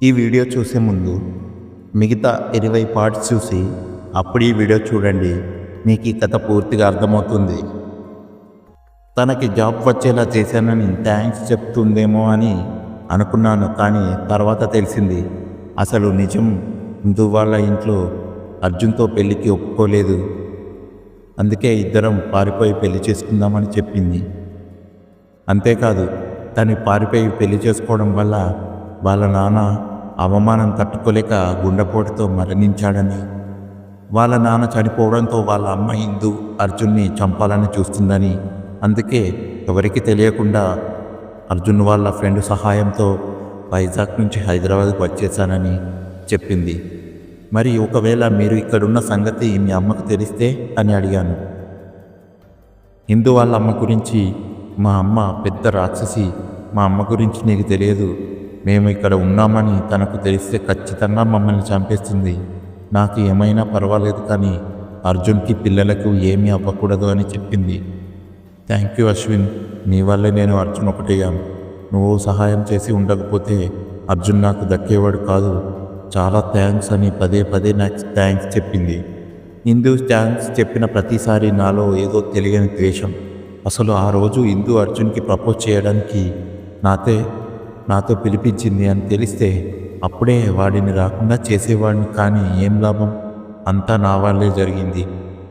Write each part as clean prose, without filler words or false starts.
ఈ వీడియో చూసే ముందు మిగతా 20 పార్ట్స్ చూసి అప్పుడు ఈ వీడియో చూడండి. మీకు ఈ కథ పూర్తిగా అర్థమవుతుంది. తనకి జాబ్ వచ్చేలా చేశానని థ్యాంక్స్ చెప్తుందేమో అని అనుకున్నాను, కానీ తర్వాత తెలిసింది అసలు నిజం. ఇందు వాళ్ళ ఇంట్లో అర్జున్తో పెళ్ళికి ఒప్పుకోలేదు. అందుకే ఇద్దరం పారిపోయి పెళ్లి చేసుకుందామని చెప్పింది. అంతేకాదు, తను పారిపోయి పెళ్లి చేసుకోవడం వల్ల వాళ్ళ నాన్న అవమానం తట్టుకోలేక గుండెపోటుతో మరణించాడని, వాళ్ళ నాన్న చనిపోవడంతో వాళ్ళ అమ్మ ఇందు అర్జున్ని చంపాలని చూస్తుందని, అందుకే ఎవరికి తెలియకుండా అర్జున్ వాళ్ళ ఫ్రెండ్ సహాయంతో వైజాగ్ నుంచి హైదరాబాద్కి వచ్చేసానని చెప్పింది. మరి ఒకవేళ మీరు ఇక్కడున్న సంగతి మీ అమ్మకు తెలిస్తే అని అడిగాను. ఇందు వాళ్ళ అమ్మ గురించి, మా అమ్మ పెద్ద రాక్షసి, మా అమ్మ గురించి నీకు తెలియదు. మేము ఇక్కడ ఉన్నామని తనకు తెలిస్తే ఖచ్చితంగా మమ్మల్ని చంపేస్తుంది. నాకు ఏమైనా పర్వాలేదు, కానీ అర్జున్కి పిల్లలకు ఏమీ అవ్వకూడదు అని చెప్పింది. థ్యాంక్ యూ అశ్విన్, నీ వల్లే నేను అర్జున్ ఒకటయ్యాను. నువ్వు సహాయం చేసి ఉండకపోతే అర్జున్ నాకు దక్కేవాడు కాదు. చాలా థ్యాంక్స్ అని పదే పదే నాకు థ్యాంక్స్ చెప్పింది. ఇందు థ్యాంక్స్ చెప్పిన ప్రతిసారి నాలో ఏదో తెలియని ద్వేషం. అసలు ఆ రోజు ఇందు అర్జున్కి ప్రపోజ్ చేయడానికి నాతో పిలిపించింది అని తెలిస్తే అప్పుడే వాడిని రాకుండా చేసేవాడిని, కానీ ఏం లాభం? అంతా నా వల్లే జరిగింది.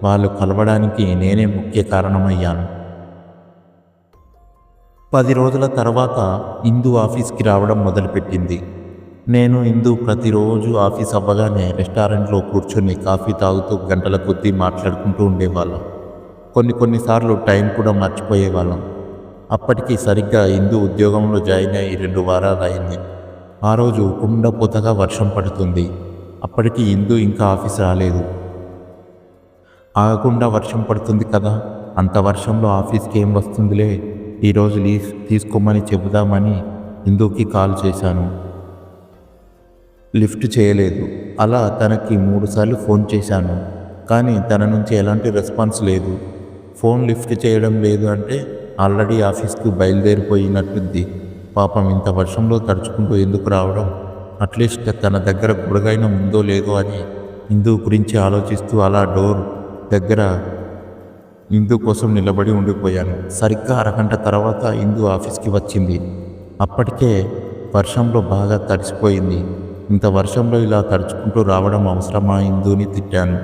వాళ్ళు కలవడానికి నేనే ముఖ్య కారణమయ్యాను. 10 రోజుల తర్వాత ఇందు ఆఫీస్కి రావడం మొదలుపెట్టింది. నేను ఇందు ప్రతిరోజు ఆఫీస్ అవ్వగానే రెస్టారెంట్లో కూర్చొని కాఫీ తాగుతూ గంటల కొద్దీ మాట్లాడుకుంటూ ఉండేవాళ్ళం. కొన్నిసార్లు టైం కూడా మర్చిపోయేవాళ్ళం. అప్పటికి సరిగ్గా ఇందు ఉద్యోగంలో జాయిన్ అయ్యి 2 వారాలు అయింది. ఆ రోజు కుండపోతగా వర్షం పడుతుంది. అప్పటికి ఇందు ఇంకా ఆఫీస్ రాలేదు. ఆగకుండా వర్షం పడుతుంది కదా, అంత వర్షంలో ఆఫీస్కి ఏం వస్తుందిలే, ఈరోజు లీవ్ తీసుకోమని చెబుదామని ఇందుకి కాల్ చేశాను. లిఫ్ట్ చేయలేదు. అలా తనకి 3 సార్లు ఫోన్ చేశాను, కానీ తన నుంచి ఎలాంటి రెస్పాన్స్ లేదు. ఫోన్ లిఫ్ట్ చేయడం లేదు అంటే ఆల్రెడీ ఆఫీస్కి బయలుదేరిపోయినట్టుంది. పాపం ఇంత వర్షంలో తడుచుకుంటూ ఎందుకు రావడం? అట్లీస్ట్ తన దగ్గర గుడగైన ఉందో లేదో అని ఇందు గురించి ఆలోచిస్తూ అలా డోర్ దగ్గర ఇందు కోసం నిలబడి ఉండిపోయాను. సరిగ్గా అరగంట తర్వాత ఇందు ఆఫీస్కి వచ్చింది. అప్పటికే వర్షంలో బాగా తడిసిపోయింది. ఇంత వర్షంలో ఇలా తడుచుకుంటూ రావడం అవసరమా? ఇందుని తిట్టాను.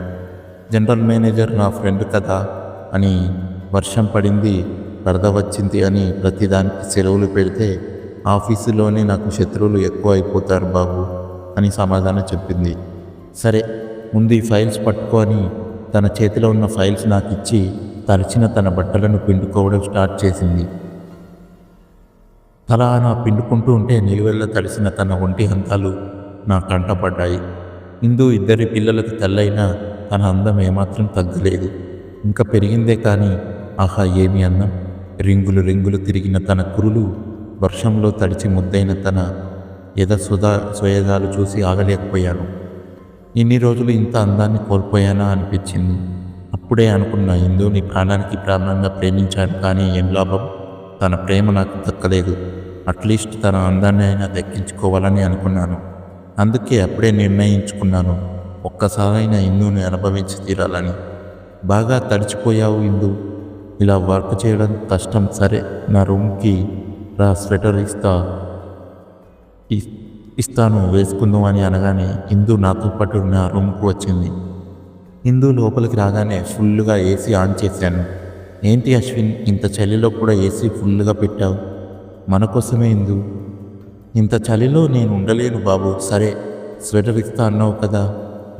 జనరల్ మేనేజర్ నా ఫ్రెండ్ కదా అని, వర్షం పడింది, వరద వచ్చింది అని ప్రతిదానికి సెలవులు పెడితే ఆఫీసులోనే నాకు శత్రువులు ఎక్కువ అయిపోతారు బాబు అని సమాధానం చెప్పింది. సరే, ముందు ఈ ఫైల్స్ పట్టుకో అని తన చేతిలో ఉన్న ఫైల్స్ నాకు ఇచ్చి తడిచిన తన బట్టలను పిండుకోవడం స్టార్ట్ చేసింది. అలా నా పిండుకుంటూ ఉంటే నిలువెల్ల తడిసిన తన ఒంటి హంతాలు నా కంటపడ్డాయి. ఇందు 2 పిల్లలకు తల్లైనా తన అందం ఏమాత్రం తగ్గలేదు, ఇంకా పెరిగిందే కానీ ఆహా ఏమి అందం! రింగులు తిరిగిన తన కురులు, వర్షంలో తడిచి ముద్దైన తన సోయగాలు చూసి ఆగలేకపోయాను. ఇన్ని రోజులు ఇంత అందాన్ని కోల్పోయానా అనిపించింది. అప్పుడే అనుకున్నా, ఇందుని ప్రాణానికి ప్రాణంగా ప్రేమించాను, కానీ ఏం లాభం? తన ప్రేమ నాకు దక్కలేదు. అట్లీస్ట్ తన అందాన్ని అయినా దక్కించుకోవాలని అనుకున్నాను. అందుకే అప్పుడే నిర్ణయించుకున్నాను, ఒక్కసారైనా ఇందుని అనుభవించి తీరాలని. బాగా తడిచిపోయావు ఇందు, ఇలా వర్క్ చేయడం కష్టం. సరే, నా రూమ్కి రా, స్వెటర్ ఇస్తాను వేసుకుందాం అని అనగానే ఇందు నాతో పాటు నా రూమ్కి వచ్చింది. ఇందు లోపలికి రాగానే ఫుల్గా ఏసీ ఆన్ చేశాను. ఏంటి అశ్విన్, ఇంత చలిలో కూడా ఏసీ ఫుల్గా పెట్టావు? మన కోసమే ఇందు. ఇంత చలిలో నేను ఉండలేను బాబు. సరే, స్వెటర్ ఇస్తా అన్నావు కదా,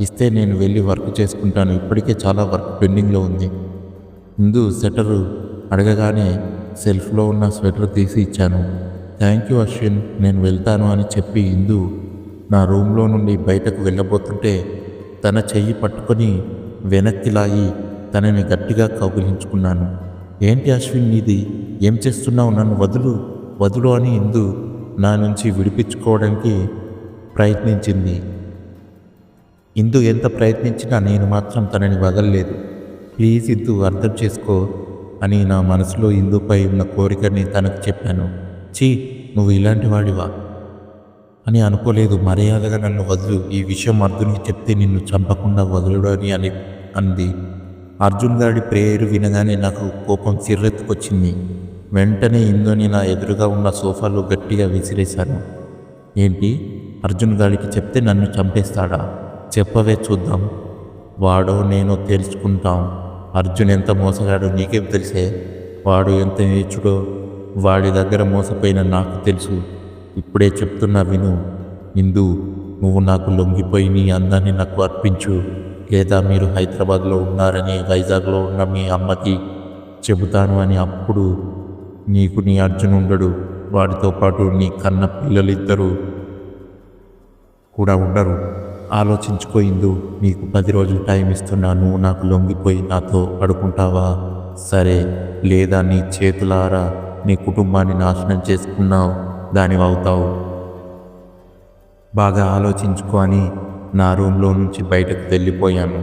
ఇస్తే నేను వెళ్ళి వర్క్ చేసుకుంటాను. ఇప్పటికే చాలా వర్క్ పెండింగ్లో ఉంది. ఇందు స్వెటరు అడగగానే సెల్ఫ్లో ఉన్న స్వెటర్ తీసి ఇచ్చాను. థ్యాంక్ యూ అశ్విన్, నేను వెళ్తాను అని చెప్పి ఇందు నా రూమ్లో నుండి బయటకు వెళ్ళబోతుంటే తన చెయ్యి పట్టుకొని వెనక్కి లాగి తనని గట్టిగా కౌగిలించుకున్నాను. ఏంటి అశ్విన్ నీది, ఏం చేస్తున్నావు? నన్ను వదులు అని ఇందు నా నుంచి విడిపించుకోవడానికి ప్రయత్నించింది. ఇందు ఎంత ప్రయత్నించినా నేను మాత్రం తనని వదలలేదు. ప్లీజ్ ఇందు, అర్థం చేసుకో అని నా మనసులో ఇందుపై ఉన్న కోరికని తనకు చెప్పాను. చీ, నువ్వు ఇలాంటి వాడివా? అని అనుకోలేదు. మర్యాదగా నన్ను వదులు. ఈ విషయం అర్జున్కి చెప్తే నిన్ను చంపకుండా వదలడు అని అంది. అర్జున్ గారి ప్రేయర్ వినగానే నాకు కోపం చిర్రెత్తుకొచ్చింది. వెంటనే ఇందుని నా ఎదురుగా ఉన్న సోఫాలో గట్టిగా విసిరేశాను. ఏంటి? అర్జున్ గారికి చెప్తే నన్ను చంపేస్తాడా? చెప్పవే చూద్దాం. వాడో నేనో తెలుసుకుంటాం. అర్జున్ ఎంత మోసగాడో నీకేం తెలిసే? వాడు ఎంత నీచుడో వాడి దగ్గర మోసపోయిన నాకు తెలుసు. ఇప్పుడే చెప్తున్నా విను. ఇందు, నువ్వు నాకు లొంగిపోయి నీ అందాన్ని నాకు అర్పించు. లేదా మీరు హైదరాబాద్లో ఉన్నారని వైజాగ్లో ఉన్న మీ అమ్మకి చెబుతాను అని. అప్పుడు నీకు నీ అర్జున్ ఉండడు. వాడితో పాటు నీ కన్న పిల్లలిద్దరూ కూడా ఉండరు. ఆలోచించుకో ఇందు. నీకు 10 రోజులు టైం ఇస్తున్నా. నువ్వు నాకు లొంగిపోయి నాతో పడుకుంటావా? సరే, లేదా నీ చేతులారా నీ కుటుంబాన్ని నాశనం చేసుకున్నావు దానివవుతావు. బాగా ఆలోచించుకో అని నా రూమ్లో నుంచి బయటకు వెళ్ళిపోయాను.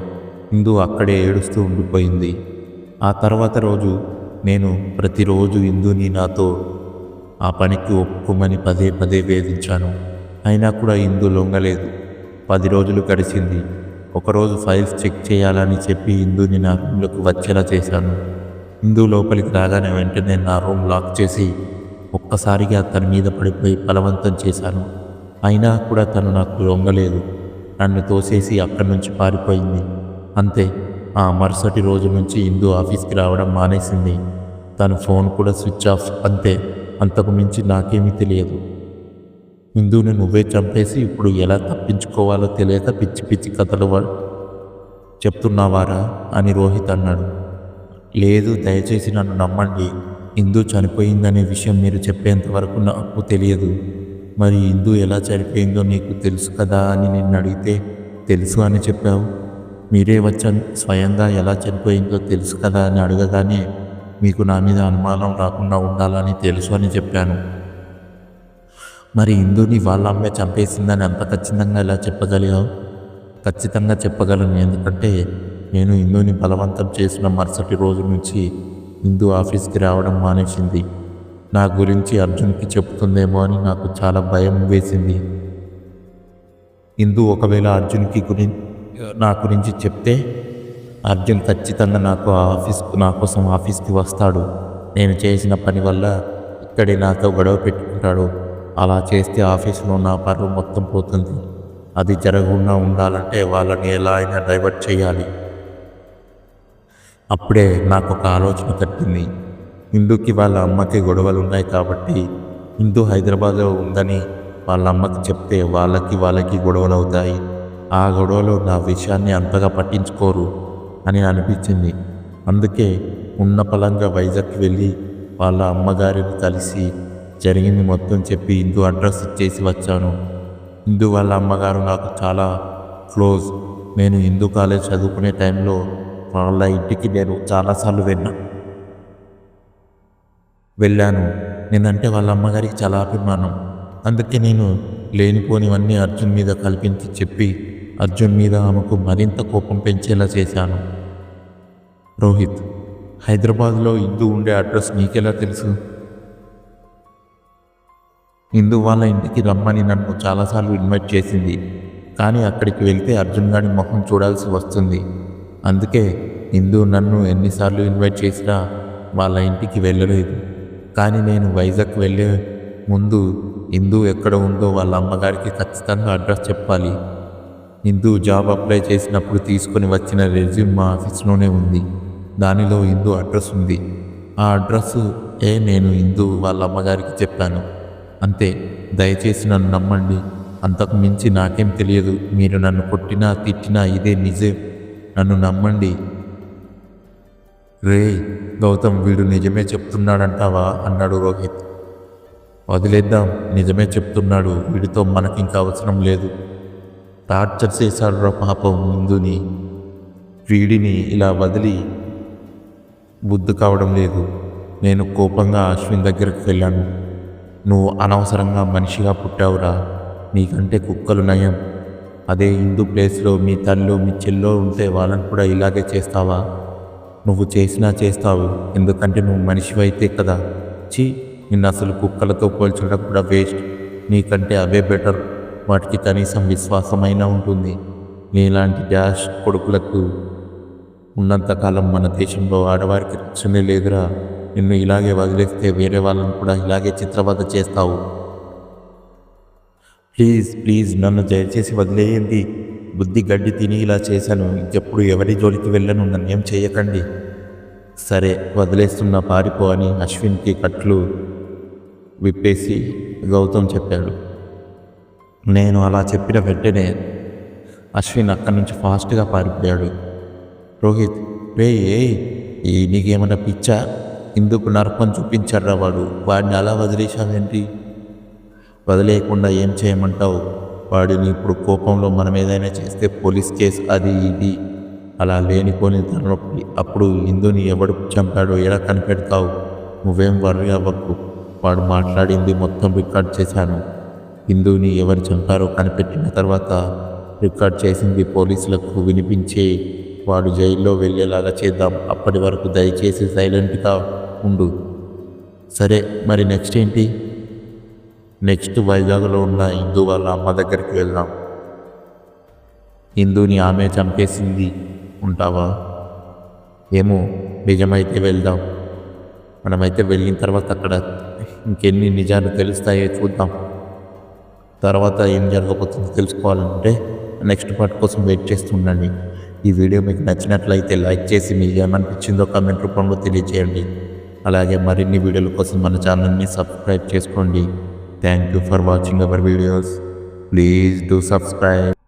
ఇందు అక్కడే ఏడుస్తూ ఉండిపోయింది. ఆ తర్వాత రోజు నేను ప్రతిరోజు ఇందుని నాతో ఆ పనికి ఒప్పుకోమని పదే పదే వేధించాను. అయినా కూడా ఇందు లొంగలేదు. 10 రోజులు గడిచింది. ఒకరోజు ఫైల్స్ చెక్ చేయాలని చెప్పి ఇందుని నా రూమ్లోకి వచ్చేలా చేశాను. ఇందు లోపలికి రాగానే వెంటనే నా రూమ్ లాక్ చేసి ఒక్కసారిగా తన మీద పడిపోయి బలవంతం చేశాను. అయినా కూడా తను నాకు లొంగలేదు. నన్ను తోసేసి అక్కడి నుంచి పారిపోయింది. అంతే. ఆ మరుసటి రోజు నుంచి ఇందు ఆఫీస్కి రావడం మానేసింది. తన ఫోన్ కూడా స్విచ్ ఆఫ్. అంతే. అంతకు మించి నాకేమీ తెలియదు. ఇందుని నువ్వే చంపేసి ఇప్పుడు ఎలా తప్పించుకోవాలో తెలియక పిచ్చి పిచ్చి కథలు చెప్తున్నావారా అని రోహిత్ అన్నాడు. లేదు, దయచేసి నన్ను నమ్మండి. ఇందు చనిపోయిందనే విషయం మీరు చెప్పేంత వరకు నాకు తెలియదు. మరి ఇందు ఎలా చనిపోయిందో నీకు తెలుసు కదా అని నిన్ను అడిగితే తెలుసు అని చెప్పావు. మీరే వచ్చాను స్వయంగా ఎలా చనిపోయిందో తెలుసు కదా అని అడగగానే మీకు నా మీద అనుమానం రాకుండా ఉండాలని తెలుసు అని చెప్పాను. మరి ఇందుని వాళ్ళ అమ్మే చంపేసిందని అంత ఖచ్చితంగా ఎలా చెప్పగలిగావు? ఖచ్చితంగా చెప్పగలను. ఎందుకంటే నేను ఇందుని బలవంతం చేసిన మరుసటి రోజు నుంచి ఇందు ఆఫీస్కి రావడం మానేసింది. నా గురించి అర్జున్కి చెప్తుందేమో అని నాకు చాలా భయం వేసింది. ఇందు ఒకవేళ అర్జున్కి నా గురించి చెప్తే అర్జున్ ఖచ్చితంగా నా కోసం ఆఫీస్కి వస్తాడు. నేను చేసిన పని వల్ల ఇక్కడే నాతో గొడవ పెట్టుకుంటాడు. అలా చేస్తే ఆఫీసులో నా పరువు మొత్తం పోతుంది. అది జరగకుండా ఉండాలంటే వాళ్ళని ఎలా అయినా డైవర్ట్ చేయాలి. అప్పుడే నాకు ఒక ఆలోచన తట్టింది. ఇందుకి వాళ్ళ అమ్మకి గొడవలు ఉన్నాయి కాబట్టి ఇందు హైదరాబాద్లో ఉందని వాళ్ళ అమ్మకి చెప్తే వాళ్ళకి గొడవలు అవుతాయి. ఆ గొడవలో నా విషయాన్ని అంతగా పట్టించుకోరు అని అనిపించింది. అందుకే ఉన్న పలంగా వైజాగ్కి వెళ్ళి వాళ్ళ అమ్మగారిని కలిసి జరిగింది మొత్తం చెప్పి ఇందు అడ్రస్ ఇచ్చేసి వచ్చాను. ఇందు వాళ్ళ అమ్మగారు నాకు చాలా క్లోజ్. నేను హిందూ కాలేజ్ చదువుకునే టైంలో వాళ్ళ ఇంటికి నేను చాలాసార్లు వెళ్ళాను. నేనంటే వాళ్ళ అమ్మగారికి చాలా అభిమానం. అందుకే నేను లేనిపోనివన్నీ అర్జున్ మీద కల్పించి చెప్పి అర్జున్ మీద ఆమెకు మరింత కోపం పెంచేలా చేశాను. రోహిత్, హైదరాబాద్లో ఇందు ఉండే అడ్రస్ నీకెలా తెలుసు? ఇందు వాళ్ళ ఇంటికి రమ్మని నన్ను చాలాసార్లు ఇన్వైట్ చేసింది. కానీ అక్కడికి వెళ్తే అర్జున్ గారి మొహం చూడాల్సి వస్తుంది. అందుకే ఇందు నన్ను ఎన్నిసార్లు ఇన్వైట్ చేసినా వాళ్ళ ఇంటికి వెళ్ళలేదు. కానీ నేను వైజాగ్ వెళ్ళే ముందు ఇందు ఎక్కడ ఉందో వాళ్ళ అమ్మగారికి ఖచ్చితంగా అడ్రస్ చెప్పాలి. ఇందు జాబ్ అప్లై చేసినప్పుడు తీసుకొని వచ్చిన రెజ్యూమ్ మా ఆఫీస్లోనే ఉంది. దానిలో ఇందు అడ్రస్ ఉంది. ఆ అడ్రస్ నేను ఇందు వాళ్ళ అమ్మగారికి చెప్పాను. అంతే. దయచేసి నన్ను నమ్మండి. అంతకు మించి నాకేం తెలియదు. మీరు నన్ను కొట్టినా తిట్టినా ఇదే నిజం. నన్ను నమ్మండి. రే గౌతమ్, వీడు నిజమే చెప్తున్నాడంటావా అన్నాడు రోహిత్. వదిలేద్దాం, నిజమే చెప్తున్నాడు. వీడితో మనకింక అవసరం లేదు. టార్చర్ చేశాడు రా పాపం ముందుని. వీడిని ఇలా వదిలి బుద్ధి కావడం లేదు. నేను కోపంగా అశ్విన్ దగ్గరికి వెళ్ళాను. నువ్వు అనవసరంగా మనిషిగా పుట్టావురా. నీకంటే కుక్కలు నయం. అదే హిందూ ప్లేస్లో మీ తల్లు మీ చెల్లో ఉంటే వాళ్ళని కూడా ఇలాగే చేస్తావా? నువ్వు చేసినా చేస్తావు. ఎందుకంటే నువ్వు మనిషివైతే కదా. నిన్ను అసలు కుక్కలతో పోల్చడం కూడా వేస్ట్. నీకంటే అవే బెటర్. వాటికి కనీసం విశ్వాసమైనా ఉంటుంది. నీలాంటి డాష్ కొడుకులకు ఉన్నంతకాలం మన దేశంలో ఆడవారికి రక్షణ లేదురా. నిన్ను ఇలాగే వదిలేస్తే వేరే వాళ్ళని కూడా ఇలాగే చిత్రవద చేస్తావు. ప్లీజ్ ప్లీజ్ నన్ను దయచేసి వదిలేయండి. బుద్ధి గడ్డి తిని ఇలా చేశాను. ఇంకెప్పుడు ఎవరి జోలికి వెళ్ళను. నన్నేం చేయకండి. సరే వదిలేస్తున్నా, పారిపో అని అశ్విన్కి కట్లు విప్పేసి గౌతమ్ చెప్పాడు. నేను అలా చెప్పిన వెంటనే అశ్విన్ అక్కడి నుంచి ఫాస్ట్గా పారిపోయాడు. రోహిత్, ఈ నీకేమైనా పిచ్చా? ఇందుకు నరకం చూపించాడ్రా వాడు. వాడిని అలా వదిలేశావేంటి? వదిలేయకుండా ఏం చేయమంటావు? వాడిని ఇప్పుడు కోపంలో మనం ఏదైనా చేస్తే పోలీస్ కేసు అది ఇది అలా లేనిపోని తలనొప్పి. అప్పుడు ఇందుని ఎవడు చంపాడో ఎలా కనిపెడతావు? నువ్వేం వర్రీ అవ్వకు. వాడు మాట్లాడింది మొత్తం రికార్డ్ చేశాను. హిందూని ఎవరు చంపారో కనిపెట్టిన తర్వాత రికార్డ్ చేసింది పోలీసులకు వినిపించే వాడు జైల్లో వెళ్ళేలాగా చేద్దాం. అప్పటి వరకు దయచేసి సైలెంట్గా ఉండు. సరే, మరి నెక్స్ట్ ఏంటి? నెక్స్ట్ వైజాగ్లో ఉన్న హిందూ వాళ్ళ అమ్మ దగ్గరికి వెళ్దాం. హిందూని ఆమె చంపేసింది ఉంటావా? ఏమో, నిజమైతే వెళ్దాం. మనమైతే వెళ్ళిన తర్వాత అక్కడ ఇంకెన్ని నిజాలు తెలుస్తాయో చూద్దాం. తర్వాత ఏం జరగబోతుందో తెలుసుకోవాలంటే నెక్స్ట్ పార్ట్ కోసం వెయిట్ చేస్తుండండి. ఈ వీడియో మీకు నచ్చినట్లయితే లైక్ చేసి మీకు ఏమనిపించిందో కామెంట్ రూపంలో తెలియజేయండి. అలాగే మరిన్ని వీడియోల కోసం మన ఛానల్ని సబ్స్క్రైబ్ చేసుకోండి. Thank you for watching our videos. Please do subscribe.